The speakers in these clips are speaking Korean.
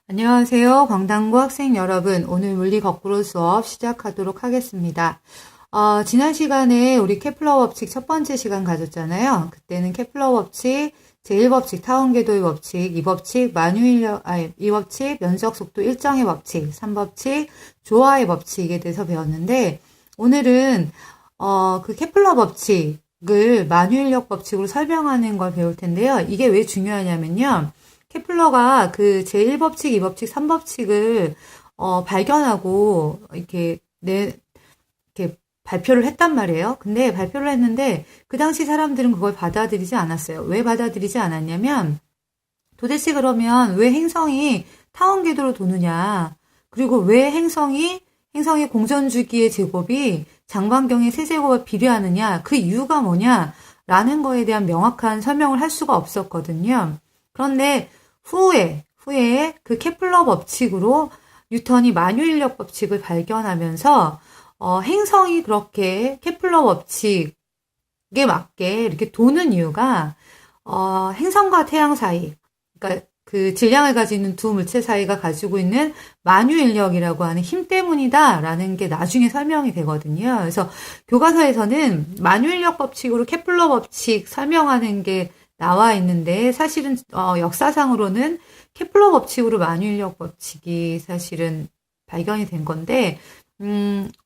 안녕하세요. 광단고 학생 여러분. 오늘 물리 거꾸로 수업 시작하도록 하겠습니다. 지난 시간에 우리 케플러 법칙 첫 번째 시간 가졌잖아요. 그때는 케플러 법칙, 제1법칙, 타원궤도의 법칙, 2법칙, 만유인력, 2법칙, 면적 속도 일정의 법칙, 3법칙, 조화의 법칙에 대해서 배웠는데, 오늘은, 그 케플러 법칙을 만유인력 법칙으로 설명하는 걸 배울 텐데요. 이게 왜 중요하냐면요. 케플러가 그 제1법칙, 2법칙, 3법칙을 발견하고 이렇게 발표를 했단 말이에요. 근데 발표를 했는데 그 당시 사람들은 그걸 받아들이지 않았어요. 왜 받아들이지 않았냐면 도대체 그러면 왜 행성이 타원궤도로 도느냐? 그리고 왜 행성의 공전주기의 제곱이 장반경의 세제곱에 비례하느냐? 그 이유가 뭐냐? 라는 거에 대한 명확한 설명을 할 수가 없었거든요. 그런데 후에 그 케플러 법칙으로 뉴턴이 만유인력 법칙을 발견하면서 행성이 그렇게 케플러 법칙에 맞게 이렇게 도는 이유가 행성과 태양 사이, 그러니까 그 질량을 가지는 두 물체 사이가 가지고 있는 만유인력이라고 하는 힘 때문이다라는 게 나중에 설명이 되거든요. 그래서 교과서에서는 만유인력 법칙으로 케플러 법칙 설명하는 게 나와 있는데 사실은 역사상으로는 케플러 법칙으로 만유인력 법칙이 사실은 발견이 된 건데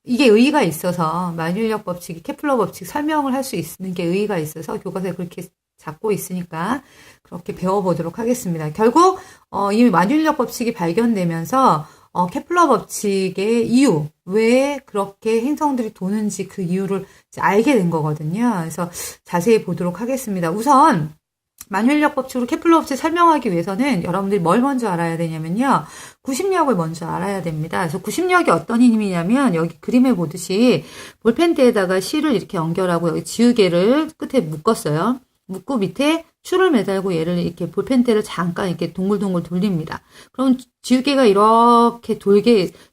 이게 의의가 있어서 만유인력 법칙이 케플러 법칙 설명을 할 수 있는 게 의의가 있어서 교과서에 그렇게 잡고 있으니까 그렇게 배워보도록 하겠습니다. 결국 이 만유인력 법칙이 발견되면서 케플러 법칙의 이유, 왜 그렇게 행성들이 도는지 그 이유를 이제 알게 된 거거든요. 그래서 자세히 보도록 하겠습니다. 우선 만유인력 법칙으로 케플러 법칙 설명하기 위해서는 여러분들이 뭘 먼저 알아야 되냐면요. 구심력을 먼저 알아야 됩니다. 그래서 구심력이 어떤 힘이냐면 여기 그림에 보듯이 볼펜대에다가 실을 이렇게 연결하고 여기 지우개를 끝에 묶었어요. 묶고 밑에 줄을 매달고 얘를 이렇게 볼펜대를 잠깐 이렇게 동글동글 돌립니다. 그럼 지우개가 이렇게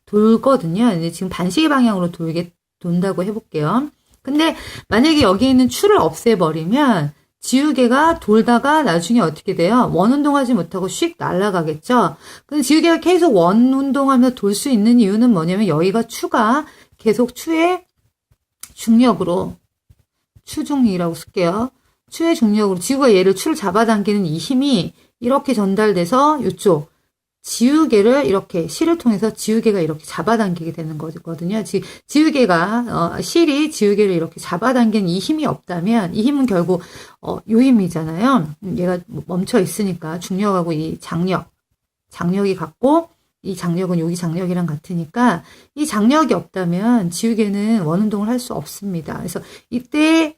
돌거든요. 이제 지금 반시계 방향으로 돈다고 해볼게요. 근데 만약에 여기 있는 줄을 없애버리면 지우개가 돌다가 나중에 어떻게 돼요? 원운동하지 못하고 휙 날아가겠죠? 근데 지우개가 계속 원운동하며 돌 수 있는 이유는 뭐냐면 여기가 추가 계속 추의 중력으로 추중력이라고 쓸게요. 추의 중력으로 지구가 얘를 추를 잡아당기는 이 힘이 이렇게 전달돼서 이쪽 지우개를 이렇게 실을 통해서 지우개가 이렇게 잡아당기게 되는 거거든요. 지우개가 실이 지우개를 이렇게 잡아당기는 이 힘이 없다면 이 힘은 결국 요 힘이잖아요. 얘가 멈춰 있으니까 중력하고 이 장력이 같고 이 장력은 여기 장력이랑 같으니까 이 장력이 없다면 지우개는 원운동을 할 수 없습니다. 그래서 이때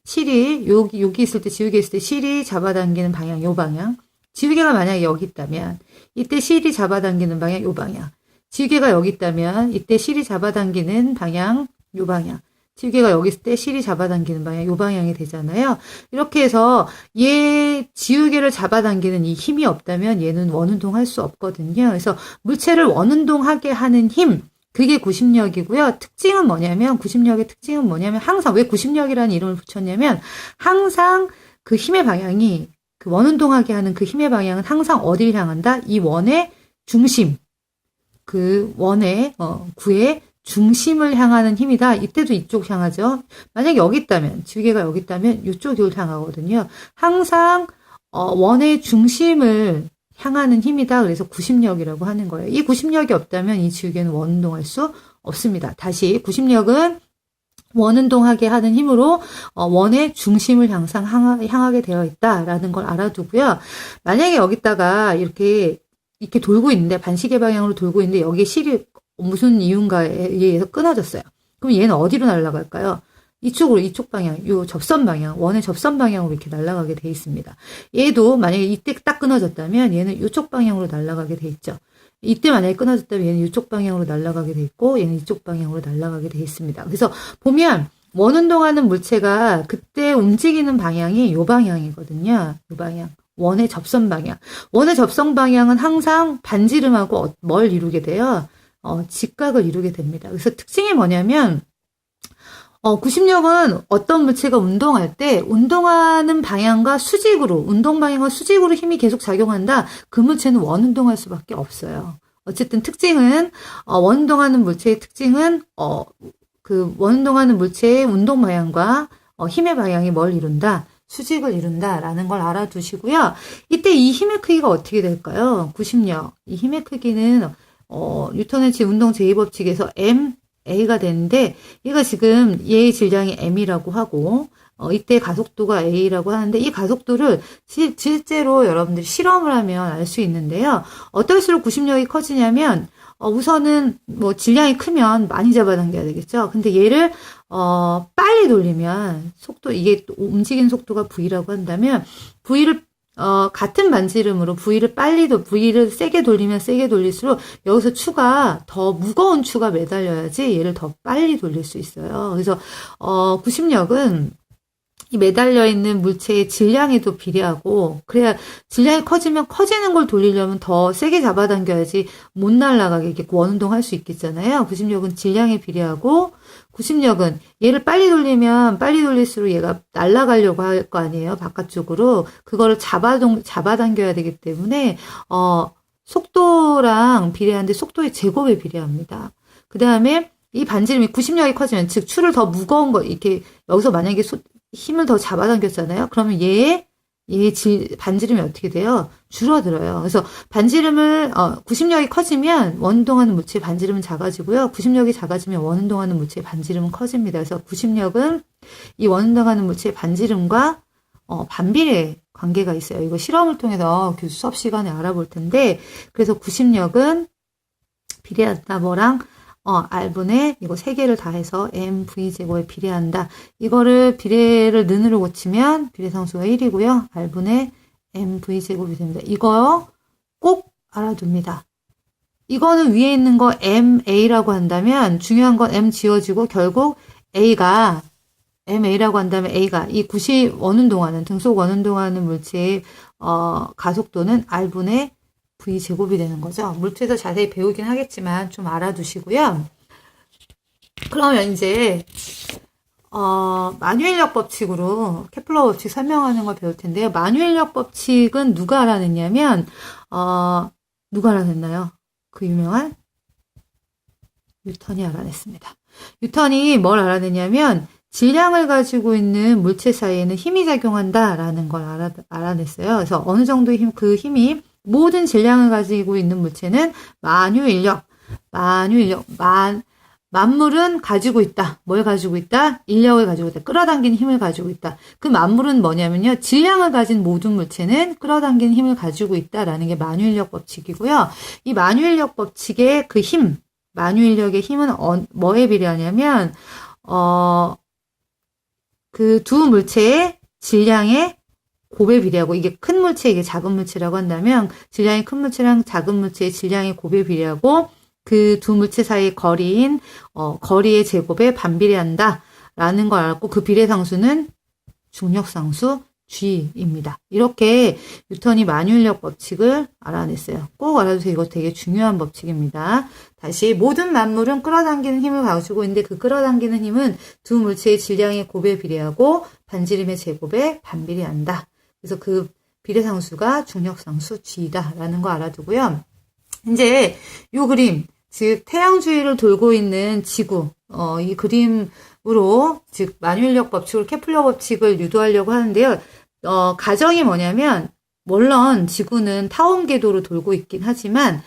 실이 여기 있을 때 지우개 있을 때 실이 잡아당기는 방향 요 방향. 지우개가 만약에 여기 있다면 이때 실이 잡아당기는 방향 요 방향. 지우개가 여기 있다면 이때 실이 잡아당기는 방향 요 방향. 지우개가 여기 있을 때 실이 잡아당기는 방향 요 방향이 되잖아요. 이렇게 해서 얘 지우개를 잡아당기는 이 힘이 없다면 얘는 원운동할 수 없거든요. 그래서 물체를 원운동하게 하는 힘 그게 구심력이고요. 구심력의 특징은 뭐냐면 항상 왜 구심력이라는 이름을 붙였냐면 항상 그 힘의 방향이 그 원운동하게 하는 그 힘의 방향은 항상 어디를 향한다? 이 원의 중심, 그 원의 구의 중심을 향하는 힘이다. 이때도 이쪽 향하죠. 만약에 여기 있다면 지우개가 여기 있다면 이쪽을 향하거든요. 항상 원의 중심을 향하는 힘이다. 그래서 구심력이라고 하는 거예요. 이 구심력이 없다면 이 지우개는 원운동할 수 없습니다. 다시 구심력은 원운동하게 하는 힘으로 원의 중심을 항상 향하게 되어 있다라는 걸 알아두고요. 만약에 여기다가 이렇게 돌고 있는데 반시계 방향으로 돌고 있는데 여기에 실이 무슨 이유인가에 의해서 끊어졌어요. 그럼 얘는 어디로 날아갈까요? 이쪽 방향, 요 접선 방향, 원의 접선 방향으로 이렇게 날아가게 돼 있습니다. 얘도 만약에 이때 딱 끊어졌다면 얘는 이쪽 방향으로 날아가게 돼 있죠. 이때 만약에 끊어졌다면 얘는 이쪽 방향으로 날아가게 돼 있고 얘는 이쪽 방향으로 날아가게 돼 있습니다. 그래서 보면 원운동하는 물체가 그때 움직이는 방향이 요 방향이거든요. 요 방향. 원의 접선 방향. 원의 접선 방향은 항상 반지름하고 뭘 이루게 돼요? 직각을 이루게 됩니다. 그래서 특징이 뭐냐면 구심력은 어떤 물체가 운동할 때 운동하는 방향과 수직으로, 운동 방향과 수직으로 힘이 계속 작용한다. 그 물체는 원운동할 수밖에 없어요. 어쨌든 특징은, 원운동하는 물체의 특징은, 그 원운동하는 물체의 운동 방향과 힘의 방향이 뭘 이룬다? 수직을 이룬다라는 걸 알아두시고요. 이때 이 힘의 크기가 어떻게 될까요? 구심력. 이 힘의 크기는, 뉴턴의 운동 제2법칙에서 A가 되는데, 얘가 지금 얘의 질량이 M이라고 하고, 이때 가속도가 A라고 하는데, 이 가속도를 실제로 여러분들이 실험을 하면 알 수 있는데요. 어떨수록 구심력이 커지냐면, 우선은 뭐 질량이 크면 많이 잡아당겨야 되겠죠. 근데 얘를, 빨리 돌리면, 이게 움직이는 속도가 V라고 한다면, V를 같은 반지름으로 V를 세게 돌리면 세게 돌릴수록 여기서 더 무거운 추가 매달려야지 얘를 더 빨리 돌릴 수 있어요. 그래서, 구심력은 이 매달려 있는 물체의 질량에도 비례하고, 그래야 질량이 커지면 커지는 걸 돌리려면 더 세게 잡아당겨야지 못 날아가게 이렇게 원운동 할 수 있겠잖아요. 구심력은 질량에 비례하고, 구심력은 얘를 빨리 돌리면 빨리 돌릴수록 얘가 날아가려고 할 거 아니에요. 바깥쪽으로. 그거를 잡아당겨야 되기 때문에, 속도랑 비례하는데 속도의 제곱에 비례합니다. 그 다음에 이 반지름이 구심력이 커지면, 즉, 추를 더 무거운 거, 이렇게, 여기서 만약에 힘을 더 잡아당겼잖아요. 그러면 반지름이 어떻게 돼요? 줄어들어요. 그래서 구심력이 커지면 원운동하는 물체의 반지름은 작아지고요. 구심력이 작아지면 원운동하는 물체의 반지름은 커집니다. 그래서 구심력은 이 원운동하는 물체의 반지름과 반비례 관계가 있어요. 이거 실험을 통해서 교수 수업 시간에 알아볼 텐데, 그래서 구심력은 비례한다. 뭐랑? R분의 이거 세 개를 다 해서 MV 제곱에 비례한다. 이거를 비례를 는으로 고치면 비례상수가 1이고요. R분의 MV 제곱이 됩니다. 이거 꼭 알아둡니다. 이거는 위에 있는 거 MA라고 한다면 중요한 건 M 지워지고 결국 MA라고 한다면 A가 이 등속 원운동하는 물체의 가속도는 R분의 V제곱이 되는 거죠. 물투에서 자세히 배우긴 하겠지만 좀 알아두시고요. 그러면 이제 만유인력 법칙으로 케플러 법칙 설명하는 걸 배울 텐데요. 만유인력 법칙은 누가 알아냈냐면 누가 알아냈나요? 그 유명한 뉴턴이 알아냈습니다. 뉴턴이 뭘 알아냈냐면 질량을 가지고 있는 물체 사이에는 힘이 작용한다라는 걸 알아냈어요. 그래서 어느 정도의 그 힘이 모든 질량을 가지고 있는 물체는 만물은 가지고 있다. 뭘 가지고 있다? 인력을 가지고 있다. 끌어당기는 힘을 가지고 있다. 그 만물은 뭐냐면요. 질량을 가진 모든 물체는 끌어당기는 힘을 가지고 있다라는 게 만유인력 법칙이고요. 이 만유인력 법칙의 그 만유인력의 힘은 뭐에 비례하냐면 그 두 물체의 질량의 곱에 비례하고, 이게 큰 물체, 이게 작은 물체라고 한다면 질량이 큰 물체랑 작은 물체의 질량의 곱에 비례하고 그 두 물체 사이의 거리의 제곱에 반비례한다 라는 걸 알고, 그 비례상수는 중력상수 G입니다. 이렇게 뉴턴이 만유인력 법칙을 알아냈어요. 꼭 알아두세요. 이거 되게 중요한 법칙입니다. 다시, 모든 만물은 끌어당기는 힘을 가지고 있는데 그 끌어당기는 힘은 두 물체의 질량의 곱에 비례하고 반지름의 제곱에 반비례한다. 그래서 그 비례상수가 중력상수 G다라는 거 알아두고요. 이제 요 그림, 즉 태양 주위를 돌고 있는 지구, 이 그림으로, 즉 만유인력 법칙을 케플러 법칙을 유도하려고 하는데요. 가정이 뭐냐면, 물론 지구는 타원 궤도로 돌고 있긴 하지만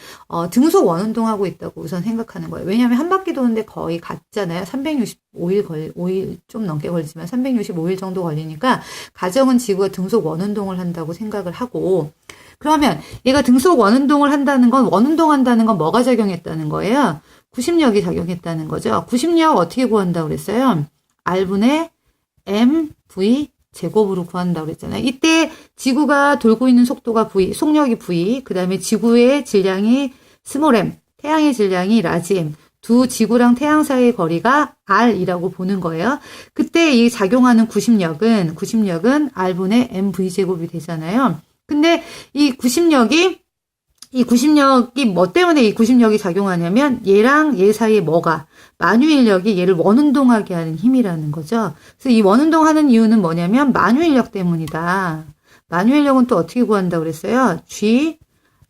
등속 원운동하고 있다고 우선 생각하는 거예요. 왜냐하면 한 바퀴 도는데 거의 같잖아요. 5일 좀 넘게 걸리지만 365일 정도 걸리니까 가정은 지구가 등속 원운동을 한다고 생각을 하고, 그러면 얘가 등속 원운동을 한다는 건, 원운동한다는 건 뭐가 작용했다는 거예요? 구심력이 작용했다는 거죠. 구심력 어떻게 구한다고 그랬어요? R분의 MV 제곱으로 구한다고 그랬잖아요. 이때 지구가 돌고 있는 속도가 속력이 V, 그 다음에 지구의 질량이 스몰 m, 태양의 질량이 라지 m, 두 지구랑 태양 사이의 거리가 R이라고 보는 거예요. 그때 이 작용하는 구심력은 R분의 MV 제곱이 되잖아요. 근데 이 구심력이 이 구심력이 뭐 때문에 이 구심력이 작용하냐면 얘랑 얘 사이에 뭐가 만유인력이 얘를 원운동하게 하는 힘이라는 거죠. 그래서 이 원운동하는 이유는 뭐냐면 만유인력 때문이다. 만유인력은 또 어떻게 구한다고 그랬어요? G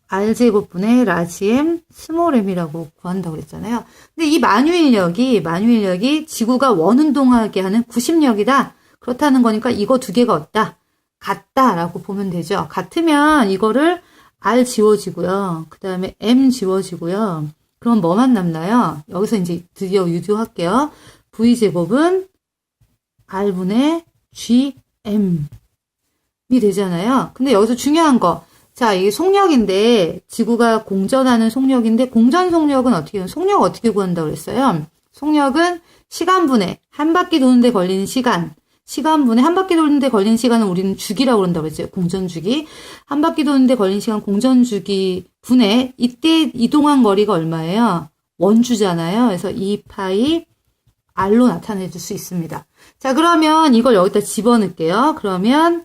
R제곱분의 라지 M 스몰 m이라고 구한다고 그랬잖아요. 근데 이 만유인력이 지구가 원운동하게 하는 구심력이다. 그렇다는 거니까 이거 두 개가 어따? 같다라고 보면 되죠. 같으면 이거를 R 지워지고요. 그 다음에 M 지워지고요. 그럼 뭐만 남나요? 여기서 이제 드디어 유도할게요. V제곱은 R분의 GM이 되잖아요. 근데 여기서 중요한 거. 자, 이게 속력인데, 지구가 공전하는 속력인데, 공전 속력은 어떻게 해요? 속력 어떻게 구한다고 그랬어요? 속력은 시간분의, 한 바퀴 도는데 걸리는 시간분의 한 바퀴 도는데 걸리는 시간은 우리는 주기라고 그런다고 했죠. 공전주기. 한 바퀴 도는데 걸리는 시간 공전주기 분의, 이때 이동한 거리가 얼마예요? 원주잖아요. 그래서 2파이 R로 나타내 줄 수 있습니다. 자, 그러면 이걸 여기다 집어넣을게요. 그러면,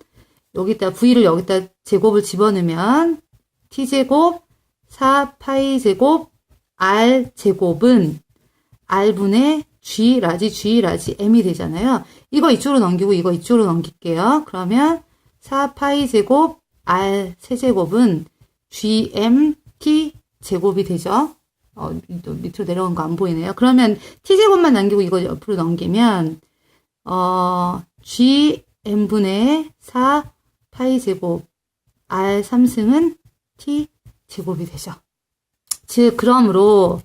여기다 V를 여기다 제곱을 집어넣으면 T제곱 4파이 제곱 R 제곱은 R분의 G 라지 M이 되잖아요. 이거 이쪽으로 넘기고 이거 이쪽으로 넘길게요. 그러면 4파이 제곱 R 세제곱은 GM T 제곱이 되죠. 밑으로 내려간 거 안 보이네요. 그러면 T제곱만 남기고 이거 옆으로 넘기면 GM분의 4 파이 제곱 R 3승은 T 제곱이 되죠. 즉 그러므로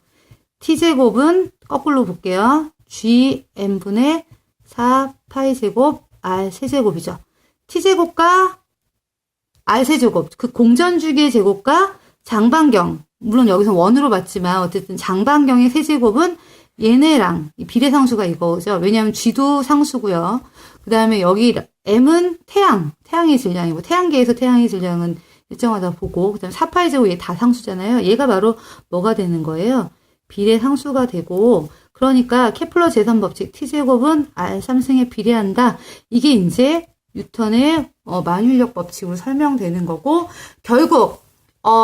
T 제곱은 거꾸로 볼게요. GM분의 4 파이 제곱 R 세제곱이죠. T 제곱과 R 세제곱, 그 공전주기의 제곱과 장반경, 물론 여기서 원으로 봤지만 어쨌든 장반경의 세제곱은 얘네랑 비례상수가 이거죠. 왜냐하면 G도 상수고요. 그 다음에 여기 M은 태양의 질량이고 태양계에서 태양의 질량은 일정하다 보고 그 다음에 4파이 제곱 얘 다 상수잖아요. 얘가 바로 뭐가 되는 거예요? 비례상수가 되고 그러니까 케플러 제3법칙 T제곱은 R3승에 비례한다. 이게 이제 뉴턴의 만유인력 법칙으로 설명되는 거고 결국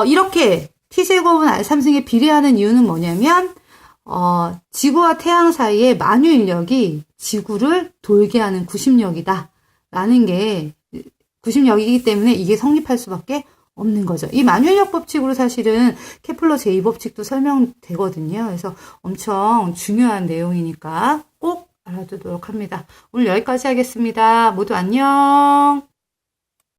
이렇게 T제곱은 R3승에 비례하는 이유는 뭐냐면 지구와 태양 사이의 만유인력이 지구를 돌게 하는 구심력이다. 라는 게 구심력이기 때문에 이게 성립할 수밖에 없는 거죠. 이 만유인력 법칙으로 사실은 케플러 제2법칙도 설명되거든요. 그래서 엄청 중요한 내용이니까 꼭 알아두도록 합니다. 오늘 여기까지 하겠습니다. 모두 안녕.